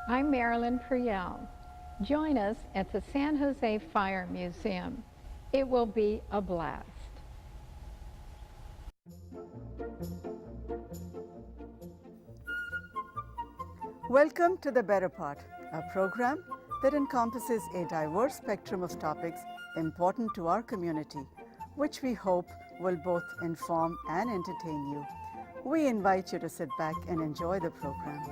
I'm Marilyn Priel. Join us at the San Jose Fire Museum. It will be a blast. Welcome to The Better Part, a program that encompasses a diverse spectrum of topics important to our community, which we hope will both inform and entertain you. We invite you to sit back and enjoy the program.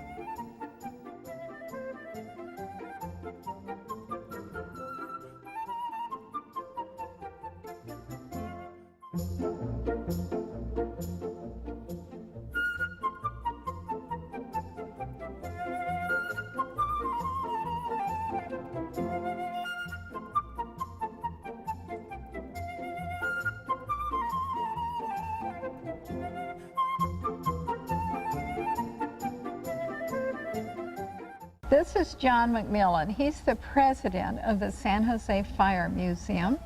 This is John McMillan. He's the president of the San Jose Fire Museum,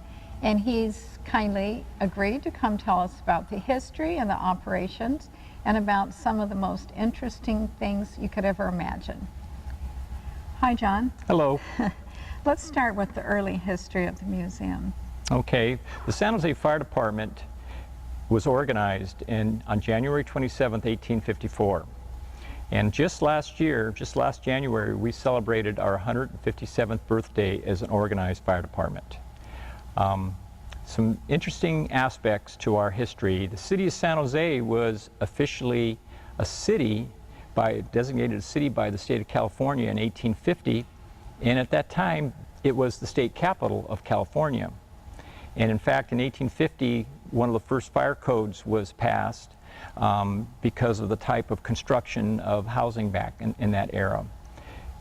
and he's kindly agreed to come tell us about the history and the operations and about some of the most interesting things you could ever imagine. Hi, John. Hello. Let's start with the early history of the museum. Okay, the San Jose Fire Department was organized on January 27, 1854. And just last January, we celebrated our 157th birthday as an organized fire department. Some interesting aspects to our history. The city of San Jose was officially a city, designated a city by the state of California in 1850, and at that time it was the state capital of California. And in fact, in 1850, one of the first fire codes was passed because of the type of construction of housing back in that era.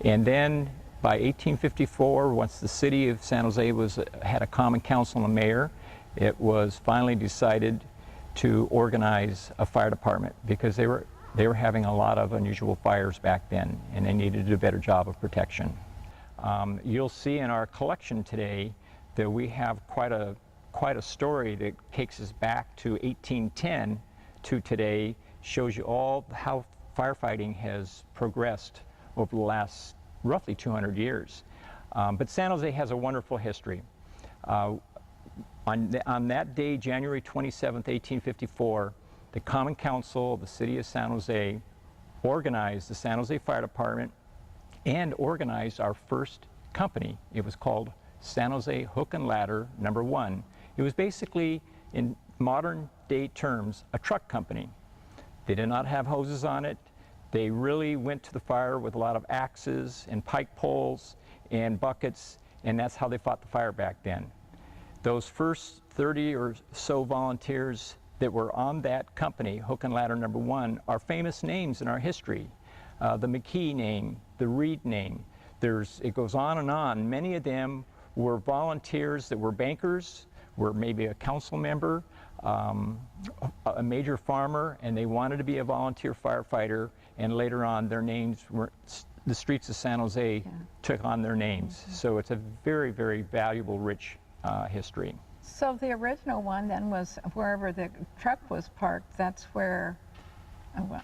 And then by 1854, once the city of San Jose had a common council and a mayor, it was finally decided to organize a fire department because they were having a lot of unusual fires back then, and they needed to do a better job of protection. You'll see in our collection today that we have quite a story that takes us back to 1810 to today, shows you all how firefighting has progressed over the last roughly 200 years. But San Jose has a wonderful history. On that day, January 27, 1854, the Common Council of the City of San Jose organized the San Jose Fire Department and organized our first company. It was called San Jose Hook and Ladder No. 1. It was basically, in modern day terms, a truck company. They did not have hoses on it. They really went to the fire with a lot of axes and pike poles and buckets, and that's how they fought the fire back then. Those first 30 or so volunteers that were on that company, Hook and Ladder No. 1, are famous names in our history. The McKee name, the Reed name, it goes on and on. Many of them were volunteers that were bankers, were maybe a council member, a major farmer, and they wanted to be a volunteer firefighter, and later on their names were, the streets of San Jose took on their names. So it's a very, very valuable, rich history. So the original one then was wherever the truck was parked. That's where,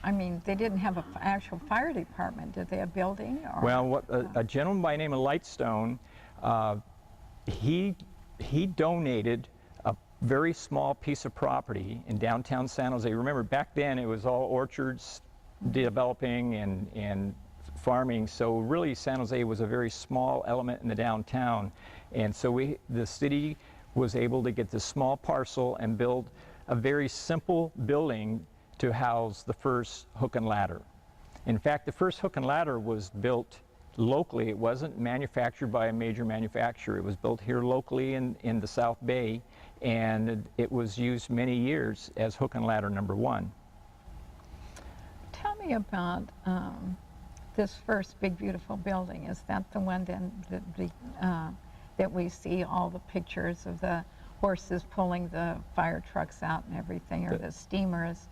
I mean, they didn't have an actual fire department. Did they have a building? Or, well, a gentleman by the name of Lightstone, he donated a very small piece of property in downtown San Jose. Remember, back then it was all orchards, developing and farming, so really San Jose was a very small element in the downtown. And so the city was able to get this small parcel and build a very simple building to house the first Hook and Ladder. In fact, the first Hook and Ladder was built locally. It wasn't manufactured by a major manufacturer. It was built here locally in the South Bay, and it was used many years as Hook and Ladder No. 1. Tell me about this first big, beautiful building. Is that the one then that we see all the pictures of the horses pulling the fire trucks out and everything, or the steamers?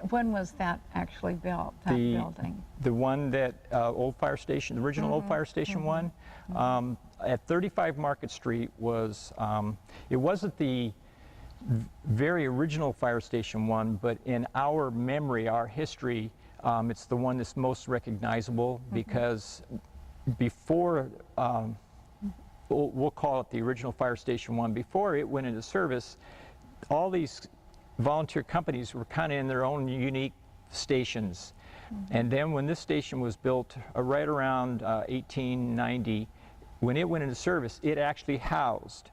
When was that actually built, that building? The one that old fire station, the original old fire station one, at 35 Market Street was, it wasn't the very original fire station one, but in our memory, our history, It's the one that's most recognizable because before, we'll call it the original Fire Station 1, before it went into service, all these volunteer companies were kind of in their own unique stations. And then when this station was built right around 1890, when it went into service, it actually housed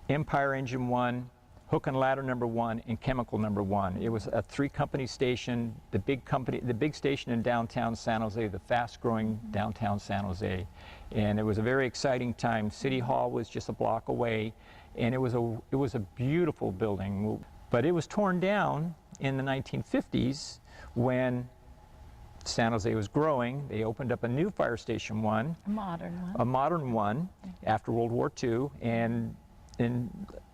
Empire Engine 1, Hook and Ladder number 1, and Chemical number 1. It was a 3-company station, the big station in downtown San Jose, the fast-growing downtown San Jose. And it was a very exciting time. City Hall was just a block away, and it was a beautiful building. But it was torn down in the 1950s when San Jose was growing. They opened up a new Fire Station 1. A modern one after World War II, and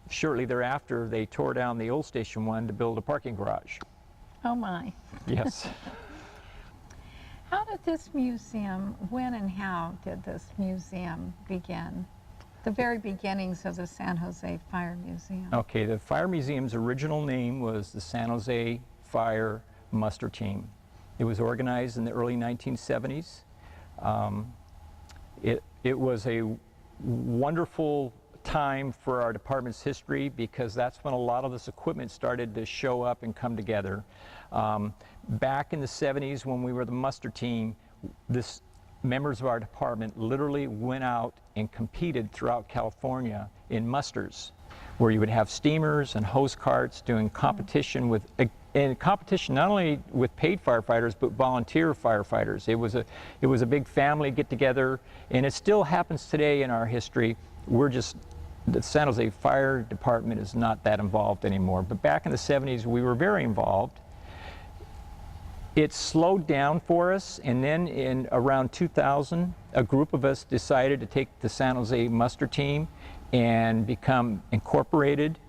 shortly thereafter they tore down the old Station 1 to build a parking garage. Oh my. Yes. How did this museum, when and how did this museum begin? The very beginnings of the San Jose Fire Museum. Okay, the Fire Museum's original name was the San Jose Fire Muster Team. It was organized in the early 1970s. It was a wonderful time for our department's history because that's when a lot of this equipment started to show up and come together. Back in the 70s when we were the muster team, members of our department literally went out and competed throughout California in musters, where you would have steamers and hose carts doing competition with, and competition not only with paid firefighters but volunteer firefighters. It was a big family get together, and it still happens today in our history. The San Jose Fire Department is not that involved anymore, but back in the 70s we were very involved. It slowed down for us, and then in around 2000, a group of us decided to take the San Jose muster team and become incorporated.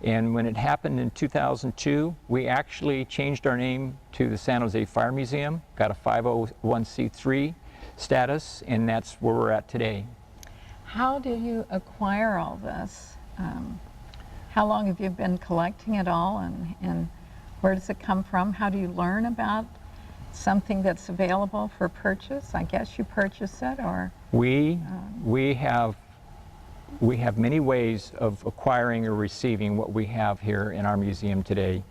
And when it happened in 2002, we actually changed our name to the San Jose Fire Museum, got a 501c3 status, and that's where we're at today. How did you acquire all this? How long have you been collecting it all, and where does it come from? How do you learn about something that's available for purchase? I guess you purchase it, or? We have many ways of acquiring or receiving what we have here in our museum today.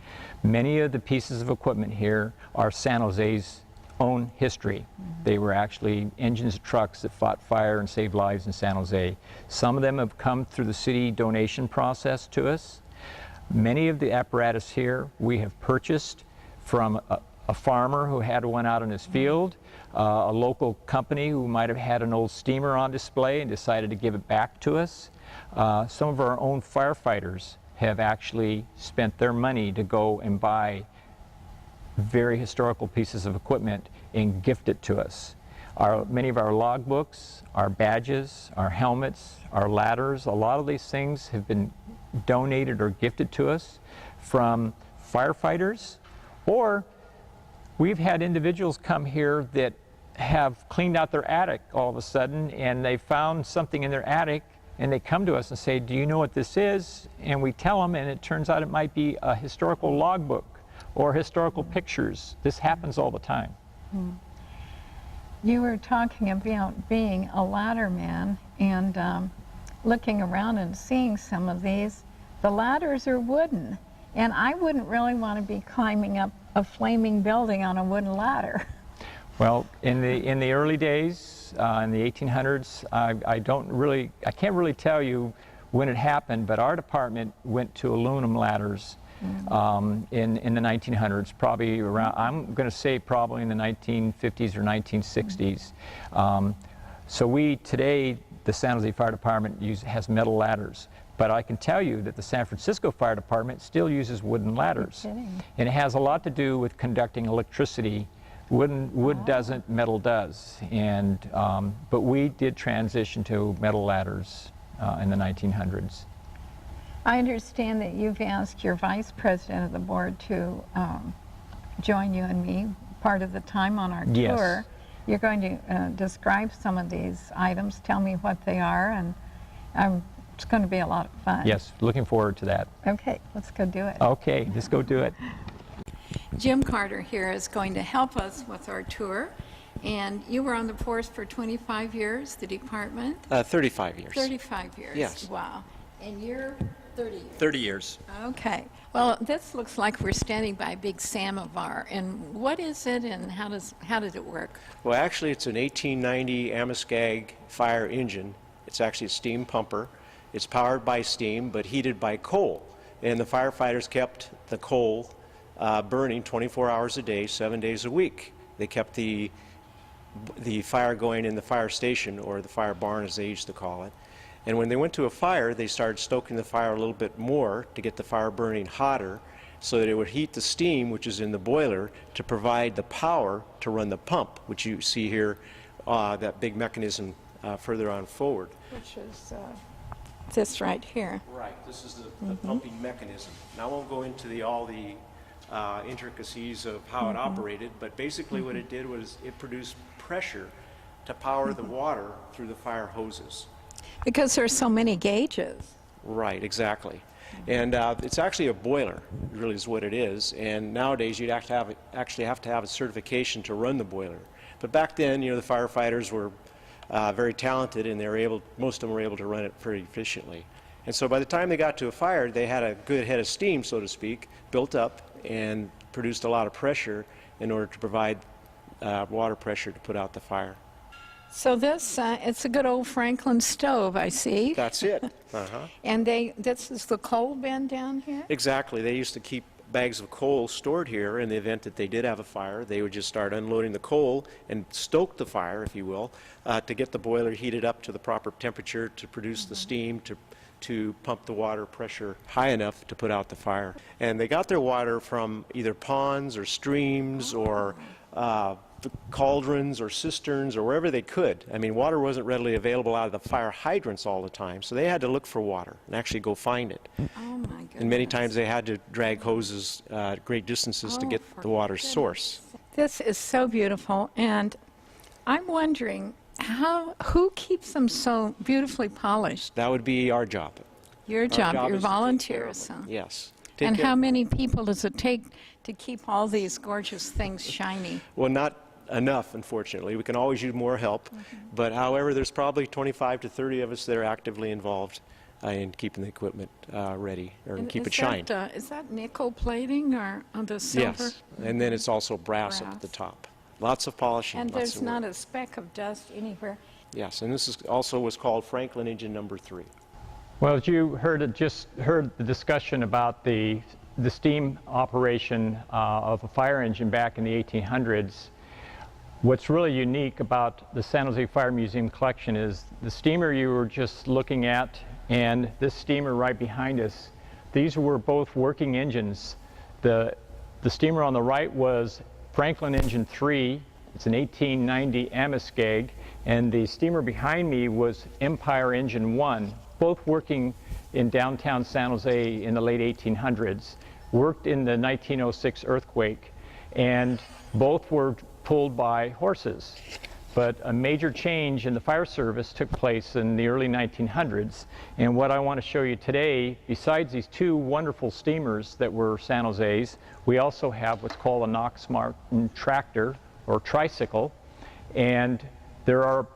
Many of the pieces of equipment here are San Jose's own history. They were actually engines of trucks that fought fire and saved lives in San Jose. Some of them have come through the city donation process to us. Many of the apparatus here we have purchased from a farmer who had one out in his field, a local company who might have had an old steamer on display and decided to give it back to us. Some of our own firefighters have actually spent their money to go and buy very historical pieces of equipment and gift it to us. Many of our logbooks, our badges, our helmets, our ladders, a lot of these things have been donated or gifted to us from firefighters, or we've had individuals come here that have cleaned out their attic all of a sudden, and they found something in their attic, and they come to us and say, "Do you know what this is?" And we tell them, and it turns out it might be a historical logbook or historical pictures. This happens all the time. You were talking about being a ladder man and looking around and seeing some of these. The ladders are wooden, and I wouldn't really want to be climbing up a flaming building on a wooden ladder. Well, in the early days, in the 1800s, I can't really tell you when it happened, but our department went to aluminum ladders in the 1900s, probably around, I'm going to say probably in the 1950s or 1960s. So today, the San Jose Fire Department has metal ladders. But I can tell you that the San Francisco Fire Department still uses wooden ladders. And it has a lot to do with conducting electricity. Wood doesn't, metal does. And, but we did transition to metal ladders in the 1900s. I understand that you've asked your vice president of the board to join you and me part of the time on our tour. You're going to describe some of these items, tell me what they are, and it's going to be a lot of fun. Yes, looking forward to that. Okay, let's go do it. Okay, let's go do it. Jim Carter here is going to help us with our tour. And you were on the force for 25 years, the department? 35 years. 35 years. Yes. Wow. And you're 30 years. 30 years. Okay. Well, this looks like we're standing by a big samovar. And what is it and how does it work? Well, actually, it's an 1890 Amoskeag fire engine. It's actually a steam pumper. It's powered by steam, but heated by coal. And the firefighters kept the coal burning 24 hours a day, 7 days a week. They kept the fire going in the fire station, or the fire barn as they used to call it. And when they went to a fire, they started stoking the fire a little bit more to get the fire burning hotter so that it would heat the steam, which is in the boiler, to provide the power to run the pump, which you see here, that big mechanism further on forward. Which is this right here. Right, this is the pumping mechanism. Now I won't go into all the intricacies of how it operated, but basically what it did was it produced pressure to power the water through the fire hoses. Because there's so many gauges. Right, exactly. And it's actually a boiler, really is what it is. And nowadays you'd actually have to have a certification to run the boiler. But back then, the firefighters were very talented, and most of them were able to run it pretty efficiently. And so by the time they got to a fire, they had a good head of steam, so to speak, built up and produced a lot of pressure in order to provide water pressure to put out the fire. So this, it's a good old Franklin stove, I see. That's it. And this is the coal bin down here? Exactly. They used to keep bags of coal stored here in the event that they did have a fire. They would just start unloading the coal and stoke the fire, if you will, to get the boiler heated up to the proper temperature to produce the steam to pump the water pressure high enough to put out the fire. And they got their water from either ponds or streams or cauldrons or cisterns or wherever they could. I mean, water wasn't readily available out of the fire hydrants all the time, so they had to look for water and actually go find it. Oh my goodness. And many times they had to drag hoses great distances to get the water source. This is so beautiful, and I'm wondering who keeps them so beautifully polished? That would be our job. Your Our job, your is to take care of volunteers. them. Huh? Yes. And care- how many people does it take to keep all these gorgeous things shiny? Well, not enough, unfortunately. We can always use more help. But however, there's probably 25 to 30 of us that are actively involved in keeping the equipment ready, or And keep is it shined. Is that nickel plating or on the silver? Yes. And then it's also brass up at the Brass. top. Lots of polishing. And lots there's of not work. a speck of dust anywhere. Yes, and this is also was called Franklin engine number 3. Well, as you just heard the discussion about the steam operation of a fire engine back in the 1800s, what's really unique about the San Jose Fire Museum collection is the steamer you were just looking at and this steamer right behind us. These were both working engines. The steamer on the right was Franklin Engine 3. It's an 1890 Amoskeag, and the steamer behind me was Empire Engine 1, both working in downtown San Jose in the late 1800s, worked in the 1906 earthquake, and both were pulled by horses. But a major change in the fire service took place in the early 1900s, and what I want to show you today, besides these two wonderful steamers that were San Jose's, we also have what's called a Knox Martin tractor or tricycle, and there are,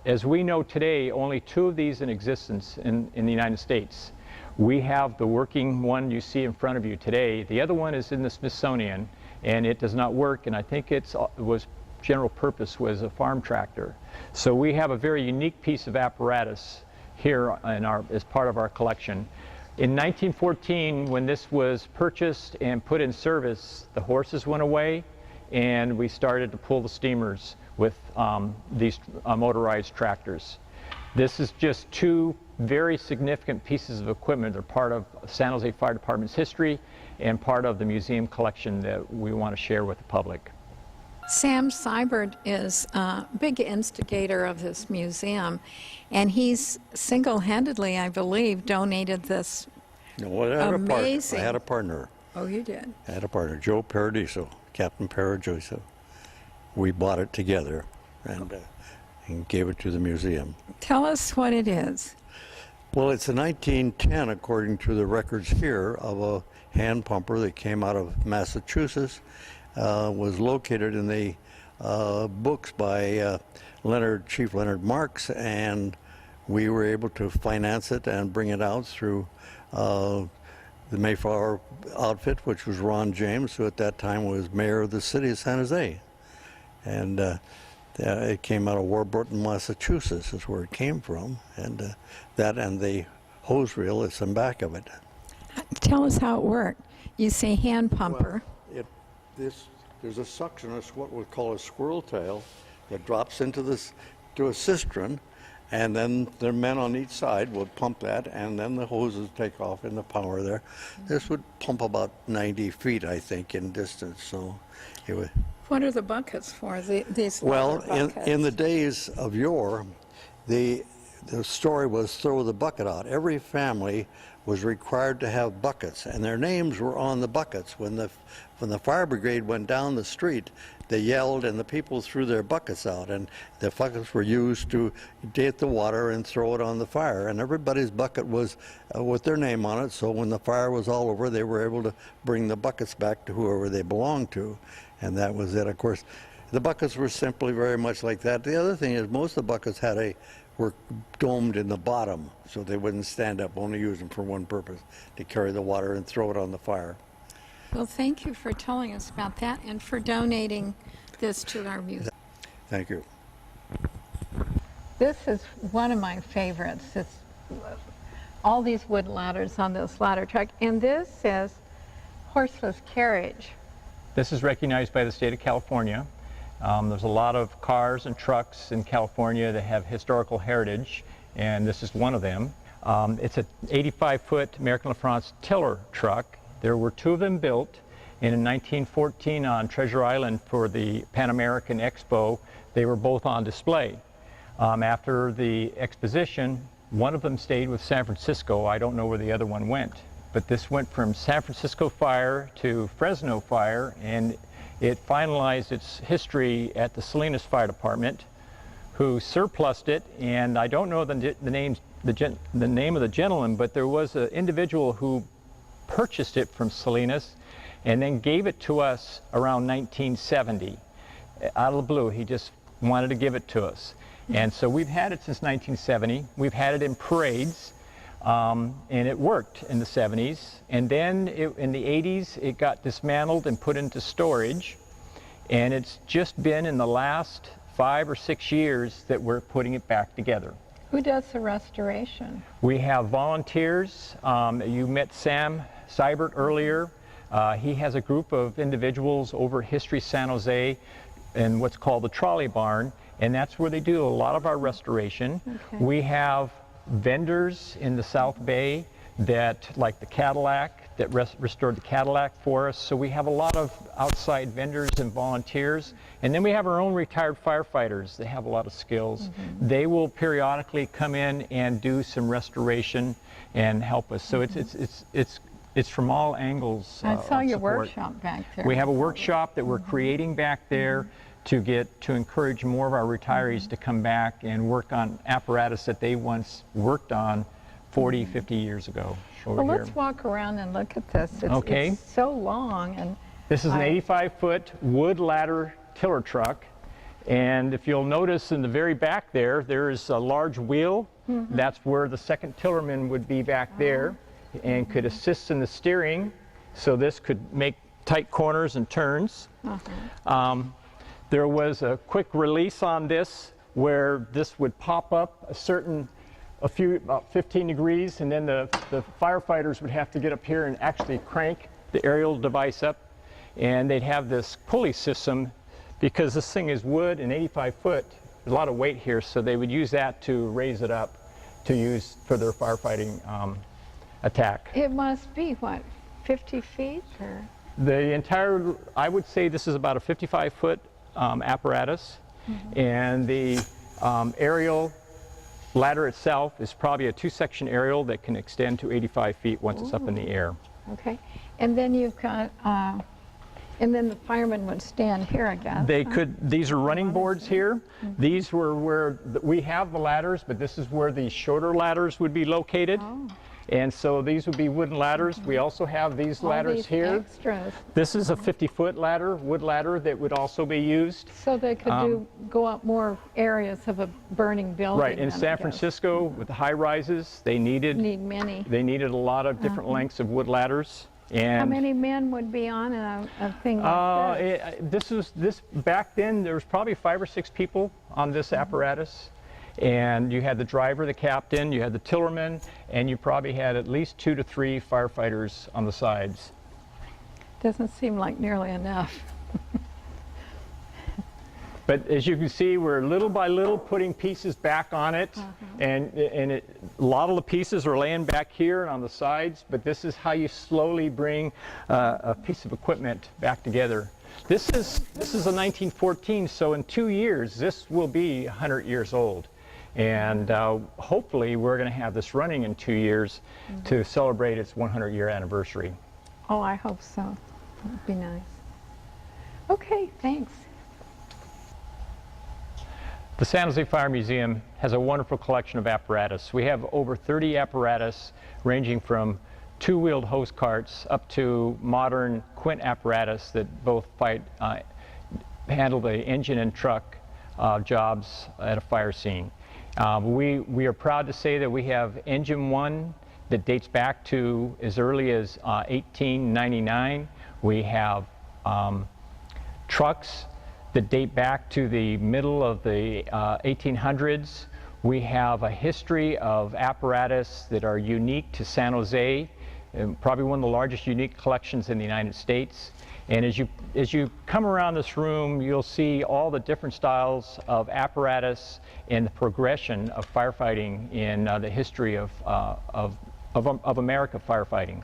as we know today, only 2 of these in existence in the United States. We have the working one you see in front of you today. The other one is in the Smithsonian, and it does not work, and I think it was general purpose was a farm tractor. So we have a very unique piece of apparatus here as part of our collection. In 1914, when this was purchased and put in service, the horses went away, and we started to pull the steamers with these motorized tractors. This is just 2 very significant pieces of equipment. They're part of San Jose Fire Department's history and part of the museum collection that we want to share with the public. Sam Seibert is a big instigator of this museum, and he's single-handedly, I believe, donated this. No, I had Amazing. I had a partner. Oh, you did? I had a partner, Joe Paradiso, Captain Paradiso. We bought it together and gave it to the museum. Tell us what it is. Well, it's a 1910, according to the records here, of a hand pumper that came out of Massachusetts, was located in the books by Chief Leonard Marks, and we were able to finance it and bring it out through the Mayflower outfit, which was Ron James, who at that time was mayor of the city of San Jose. And it came out of Warburton, Massachusetts, is where it came from, and that and the hose reel is in back of it. Tell us how it worked. You say hand pumper. Well, there's a suction, what we call a squirrel tail, that drops into to a cistern, and then the men on each side would pump that, and then the hoses take off in the power there. This would pump about 90 feet, I think, in distance. So it would. What are the buckets for? These Well, buckets? in the days of yore, the story was throw the bucket out. Every family was required to have buckets, and their names were on the buckets. When the fire brigade went down the street, they yelled, and the people threw their buckets out, and the buckets were used to get the water and throw it on the fire. And everybody's bucket was with their name on it, so when the fire was all over, they were able to bring the buckets back to whoever they belonged to, and that was it. Of course, the buckets were simply very much like that. The other thing is most of the buckets were domed in the bottom, so they wouldn't stand up, only use them for one purpose, to carry the water and throw it on the fire. Well, thank you for telling us about that and for donating this to our museum. Thank you. This is one of my favorites. It's all these wood ladders on this ladder truck, and this says horseless carriage. This is recognized by the state of California. There's a lot of cars and trucks in California that have historical heritage, and this is one of them. It's an 85-foot American LaFrance tiller truck. There were two of them built, and in 1914 on Treasure Island for the Pan American Expo, they were both on display. After the exposition, one of them stayed with San Francisco. I don't know where the other one went, but this went from San Francisco Fire to Fresno Fire, and it finalized its history at the Salinas Fire Department, who surplused it, and I don't know the name of the gentleman, but there was an individual who purchased it from Salinas and then gave it to us around 1970. Out of the blue, he just wanted to give it to us. And so we've had it since 1970. We've had it in parades, and it worked in the 70s. And then in the 80s, it got dismantled and put into storage. And it's just been in the last 5 or 6 years that we're putting it back together. Who does the restoration? We have volunteers. You met Sam Seibert earlier. He has a group of individuals over at History San Jose in what's called the Trolley Barn, and that's where they do a lot of our restoration. Okay. We have vendors in the South Bay that, like the Cadillac, that restored the Cadillac for us. So we have a lot of outside vendors and volunteers. And then we have our own retired firefighters that have a lot of skills. Mm-hmm. They will periodically come in and do some restoration and help us. So it's from all angles. I saw your support. workshop back there. We have a workshop that we're creating back there to encourage more of our retirees to come back and work on apparatus that they once worked on 40, 50 years ago over well, here. let's walk around and look at this. Okay. It's so long. And this is an 85-foot wood ladder tiller truck. And if you'll notice in the very back there is a large wheel. Mm-hmm. That's where the second tillerman would be back there and could assist in the steering. So this could make tight corners and turns. There was a quick release on this where this would pop up about 15 degrees, and then the firefighters would have to get up here and actually crank the aerial device up, and they'd have this pulley system because this thing is wood and 85 foot. There's a lot of weight here, so they would use that to raise it up to use for their firefighting attack. it must be, what, 50 feet? Or? The entire, I would say this is about a 55-foot apparatus, and the aerial ladder itself is probably a 2-section aerial that can extend to 85 feet once it's up in the air. Okay. And then you've got And then the firemen would stand here, I guess. They huh? could, these are running boards here. These were where, we have the ladders, but this is where the shorter ladders would be located. Oh. And so these would be wooden ladders. We also have these All ladders these here. extras. This is a 50-foot ladder, wood ladder, that would also be used. So they could go up more areas of a burning building. Right, in then, I San guess. Francisco, with the high rises, they needed Need many. a lot of different lengths of wood ladders. And How many men would be on a thing like this? Back then, there was probably 5 or 6 people on this apparatus. And you had the driver, the captain, you had the tillerman, and you probably had at least 2 to 3 firefighters on the sides. Doesn't seem like nearly enough. But as you can see, we're little by little putting pieces back on it, and a lot of the pieces are laying back here and on the sides, but this is how you slowly bring a piece of equipment back together. This is a 1914, so in 2 years, this will be 100 years old. And hopefully we're going to have this running in 2 years to celebrate its 100-year anniversary. Oh, I hope so. That would be nice. Okay, thanks. The San Jose Fire Museum has a wonderful collection of apparatus. We have over 30 apparatus ranging from 2-wheeled hose carts up to modern quint apparatus that both handle the engine and truck jobs at a fire scene. We are proud to say that we have engine 1 that dates back to as early as 1899. We have trucks that date back to the middle of the 1800s. We have a history of apparatus that are unique to San Jose, probably one of the largest unique collections in the United States. And as you come around this room, you'll see all the different styles of apparatus and the progression of firefighting in the history of America firefighting.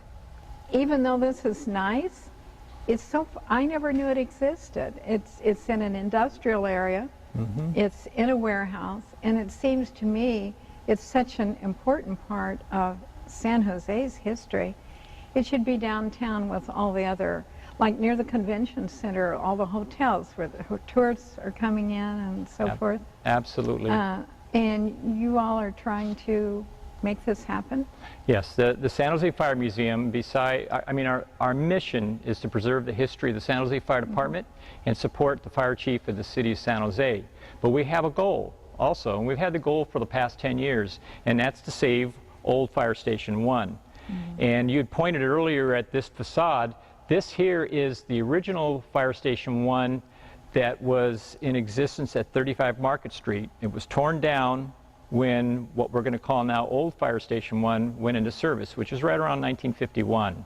Even though this is nice, I never knew it existed. It's in an industrial area, it's in a warehouse, and it seems to me it's such an important part of San Jose's history. It should be downtown with all the other, like near the convention center, all the hotels where the tourists are coming in and so forth. Absolutely. And you all are trying to make this happen? Yes, the San Jose Fire Museum, our mission is to preserve the history of the San Jose Fire Department and support the fire chief of the city of San Jose. But we have a goal also, and we've had the goal for the past 10 years, and that's to save Old Fire Station 1. And you had pointed earlier at this facade. This here is the original Fire Station 1 that was in existence at 35 Market Street. It was torn down when what we're going to call now Old Fire Station 1 went into service, which is right around 1951.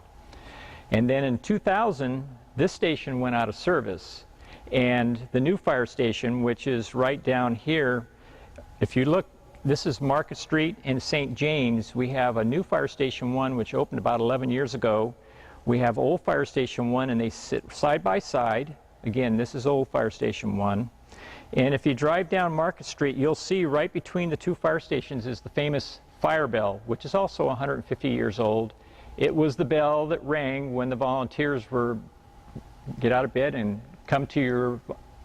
And then in 2000, this station went out of service. And the new fire station, which is right down here, if you look, this is Market Street in St. James. We have a new Fire Station 1, which opened about 11 years ago. We have Old Fire Station 1, and they sit side by side. Again, this is Old Fire Station 1. And if you drive down Market Street, you'll see right between the two fire stations is the famous fire bell, which is also 150 years old. It was the bell that rang when the volunteers were get out of bed and come to your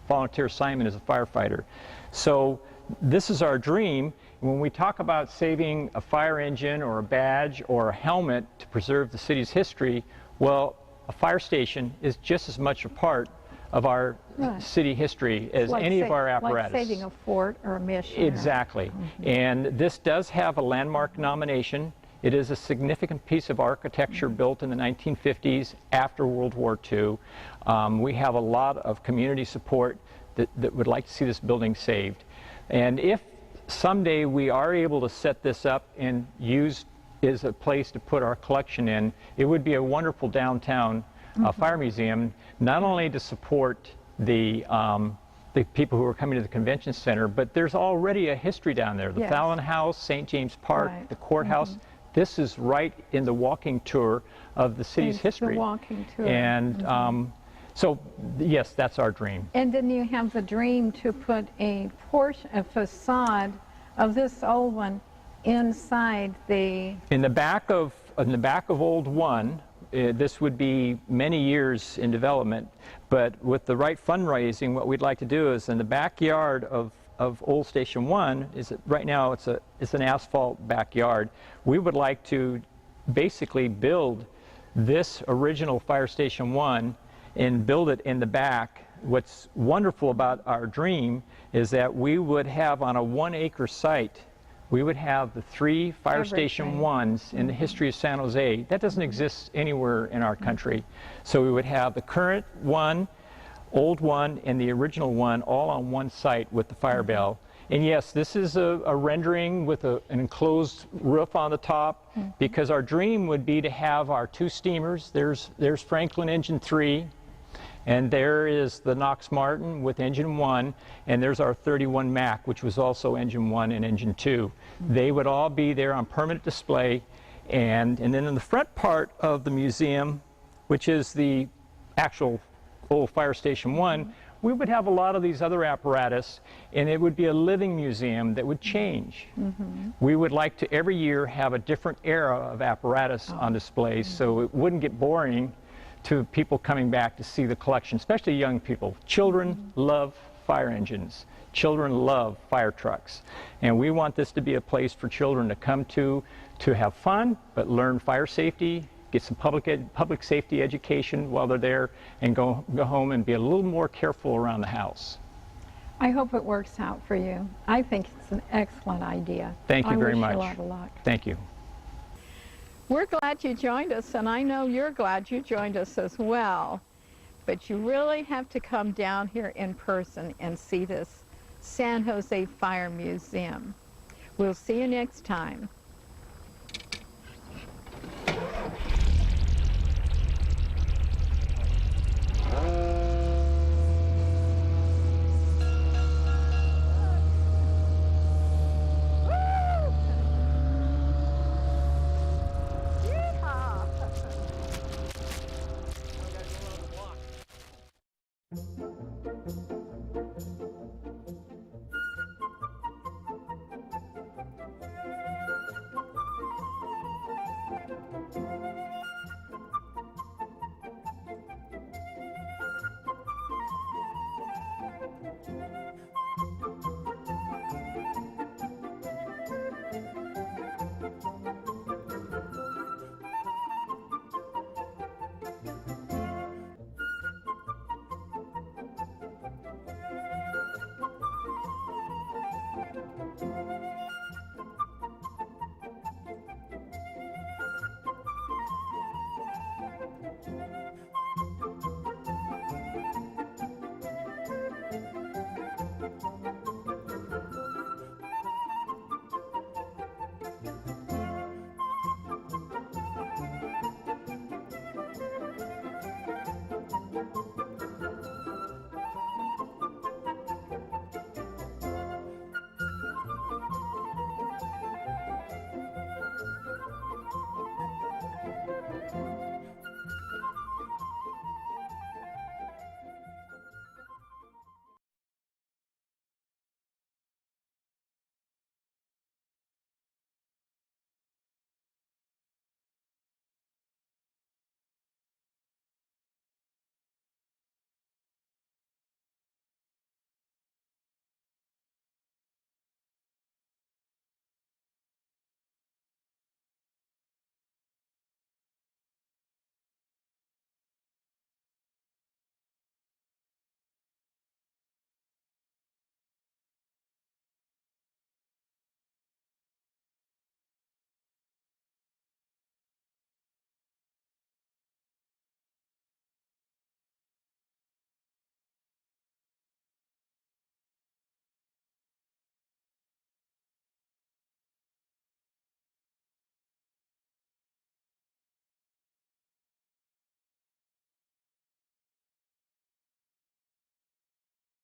volunteer assignment as a firefighter. So this is our dream. When we talk about saving a fire engine or a badge or a helmet to preserve the city's history, well, a fire station is just as much a part of our city history as any of our apparatus. Like saving a fort or a mission. Exactly. And this does have a landmark nomination. It is a significant piece of architecture built in the 1950s after World War II. We have a lot of community support that would like to see this building saved. And if someday we are able to set this up and use as a place to put our collection in, it would be a wonderful downtown fire museum, not only to support the people who are coming to the convention center, but there's already a history down there. The Fallon House, St. James Park, the courthouse. This is right in the walking tour of the city's history. The walking tour. And so, yes, that's our dream. And then you have the dream to put a facade of this old one inside the... In the back of Old 1, this would be many years in development, but with the right fundraising, what we'd like to do is in the backyard of Old Station 1, right now it's an asphalt backyard. We would like to basically build this original Fire Station 1 and build it in the back. What's wonderful about our dream is that we would have on a 1-acre site, we would have the 3 Fire Station 1s in the history of San Jose. That doesn't exist anywhere in our country. So we would have the current one, old one, and the original one all on one site with the fire bell. And yes, this is a rendering with an enclosed roof on the top, because our dream would be to have our 2 steamers. There's Franklin Engine 3, and there is the Knox Martin with Engine 1, and there's our 31 Mac, which was also Engine 1 and Engine 2. They would all be there on permanent display, and then in the front part of the museum, which is the actual old Fire Station 1, we would have a lot of these other apparatus, and it would be a living museum that would change. We would like to every year have a different era of apparatus on display, so it wouldn't get boring to people coming back to see the collection, especially young people. Children love fire engines. Children love fire trucks. And we want this to be a place for children to come to have fun, but learn fire safety, get some public safety education while they're there, and go home and be a little more careful around the house. I hope it works out for you. I think it's an excellent idea. Thank you very much. I wish you a lot of luck. Thank you. We're glad you joined us, and I know you're glad you joined us as well. But you really have to come down here in person and see this San Jose Fire Museum. We'll see you next time.